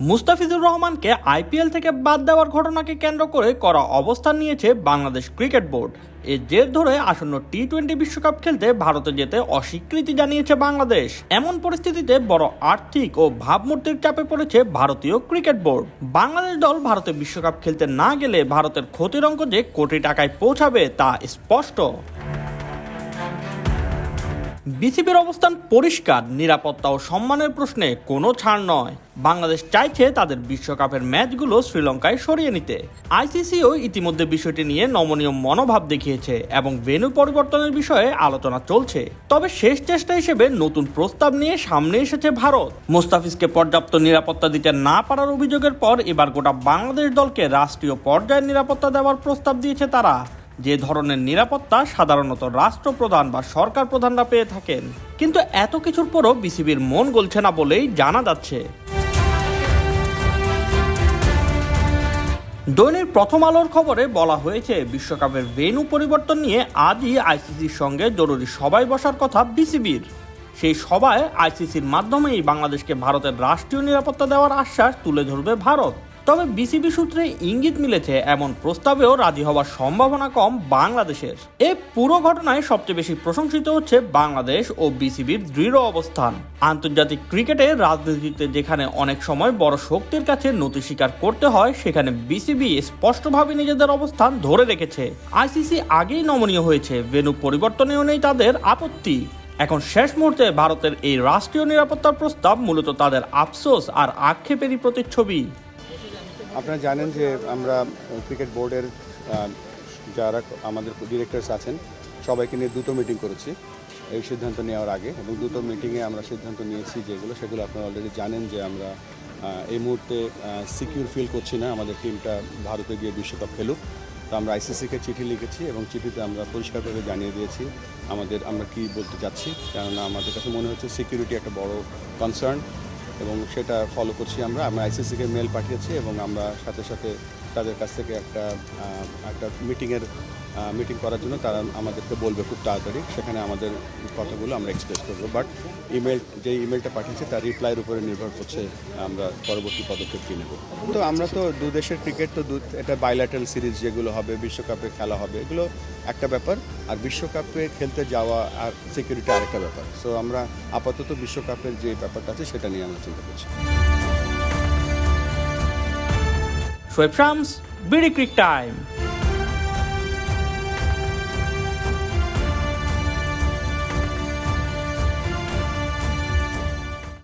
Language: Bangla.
মুস্তাফিজুর রহমানকে আইপিএল থেকে বাদ দেওয়ার ঘটনাকে কেন্দ্র করে করা অবস্থান নিয়েছে বাংলাদেশ ক্রিকেট বোর্ড। এর জের ধরে আসন্ন টি-20 বিশ্বকাপ খেলতে ভারতে যেতে অস্বীকৃতি জানিয়েছে বাংলাদেশ। এমন পরিস্থিতিতে বড় আর্থিক ও ভাবমূর্তির চাপে পড়েছে ভারতীয় ক্রিকেট বোর্ড। বাংলাদেশ দল ভারতে বিশ্বকাপ খেলতে না গেলে ভারতের ক্ষতির অঙ্ক যে কোটি টাকায় পৌঁছাবে তা স্পষ্ট। বিসিবির অবস্থান পরিষ্কার, নিরাপত্তা ও সম্মানের প্রশ্নে কোনো ছাড় নয়। বাংলাদেশ চাইছে তাদের বিশ্বকাপের ম্যাচগুলো শ্রীলঙ্কায় সরিয়ে নিতে। আইসিসিও ইতিমধ্যে বিষয়টি নিয়ে নমনীয় মনোভাব দেখিয়েছে এবং ভেন্যু পরিবর্তনের বিষয়ে আলোচনা চলছে। তবে শেষ চেষ্টা হিসেবে নতুন প্রস্তাব নিয়ে সামনে এসেছে ভারত। মুস্তাফিজকে পর্যাপ্ত নিরাপত্তা দিতে না পারার অভিযোগের পর এবার গোটা বাংলাদেশ দলকে রাষ্ট্রীয় পর্যায়ে নিরাপত্তা দেওয়ার প্রস্তাব দিয়েছে তারা। যে ধরনের নিরাপত্তা সাধারণত রাষ্ট্রপ্রধান বা সরকার প্রধানরা পেয়ে থাকেন। কিন্তু এত কিছুর পরও বিসিবির মন গলছে না বলেই জানা যাচ্ছে। দৈনিক প্রথম আলোর খবরে বলা হয়েছে, বিশ্বকাপের ভেন্যু পরিবর্তন নিয়ে আজই আইসিসির সঙ্গে জরুরি সভায় বসার কথা বিসিবির। সেই সভায় আইসিসির মাধ্যমেই বাংলাদেশকে ভারতের রাষ্ট্রীয় নিরাপত্তা দেওয়ার আশ্বাস তুলে ধরবে ভারত। তবে বিসিবি সূত্রে ইঙ্গিত মিলেছে এমন প্রস্তাবেও রাজি হওয়ার সম্ভাবনা কম বাংলাদেশের। এই পুরো ঘটনায় সবচেয়ে বেশি প্রশংসিত হচ্ছে বাংলাদেশ ও বিসিবির দৃঢ় অবস্থান। আন্তর্জাতিক ক্রিকেটে রাজনীতিতে যেখানে অনেক সময় বড় শক্তির কাছে নতি স্বীকার করতে হয়, সেখানে বিসিবি স্পষ্টভাবে নিজেদের অবস্থান ধরে রেখেছে। আইসিসি আগেই নমনীয় হয়েছে, ভেন্যু পরিবর্তনেও নেই তাদের আপত্তি। এখন শেষ মুহূর্তে ভারতের এই রাষ্ট্রীয় নিরাপত্তার প্রস্তাব মূলত তাদের আফসোস আর আক্ষেপেরই প্রতিচ্ছবি। আপনারা জানেন যে আমরা ক্রিকেট বোর্ডের যারা আমাদের ডিরেক্টরস আছেন সবাইকে নিয়ে দুটো মিটিং করেছি এই সিদ্ধান্ত নেওয়ার আগে, এবং দুটো মিটিংয়ে আমরা সিদ্ধান্ত নিয়েছি সেগুলো আপনারা অলরেডি জানেন যে আমরা এই মুহূর্তে সিকিউর ফিল করছি না আমাদের টিমটা ভারতে গিয়ে বিশ্বকাপ খেলুক। তো আমরা আইসিসিকে চিঠি লিখেছি এবং চিঠিতে আমরা পরিষ্কারভাবে জানিয়ে দিয়েছি আমরা কি বলতে চাচ্ছি, কেননা আমাদের কাছে মনে হচ্ছে সিকিউরিটি একটা বড় কনসার্ন এবং সেটা ফলো করছি। আমরা আইসিসিকে মেল পাঠিয়েছি এবং আমরা সাথে সাথে তাদের কাছ থেকে একটা মিটিং করার জন্য তারা আমাদেরকে বলবে খুব তাড়াতাড়ি, সেখানে আমাদের কথাগুলো আমরা এক্সপ্রেস করবো। বাট ইমেলটা পাঠিয়েছে তার রিপ্লাইয়ের উপরে নির্ভর করছে আমরা পরবর্তী পদক্ষেপ কী নেব। তো আমরা তো দু দেশের ক্রিকেট তো এটা বাইল্যাটারাল সিরিজ যেগুলো হবে, বিশ্বকাপে খেলা হবে, এগুলো একটা ব্যাপার, আর বিশ্বকাপে খেলতে যাওয়া আর সিকিউরিটি আরেকটা ব্যাপার। সো আমরা আপাতত বিশ্বকাপের যে ব্যাপারটা আছে সেটা নিয়ে আমরা চিন্তা করছি। Shoaib Shams, BD cric time.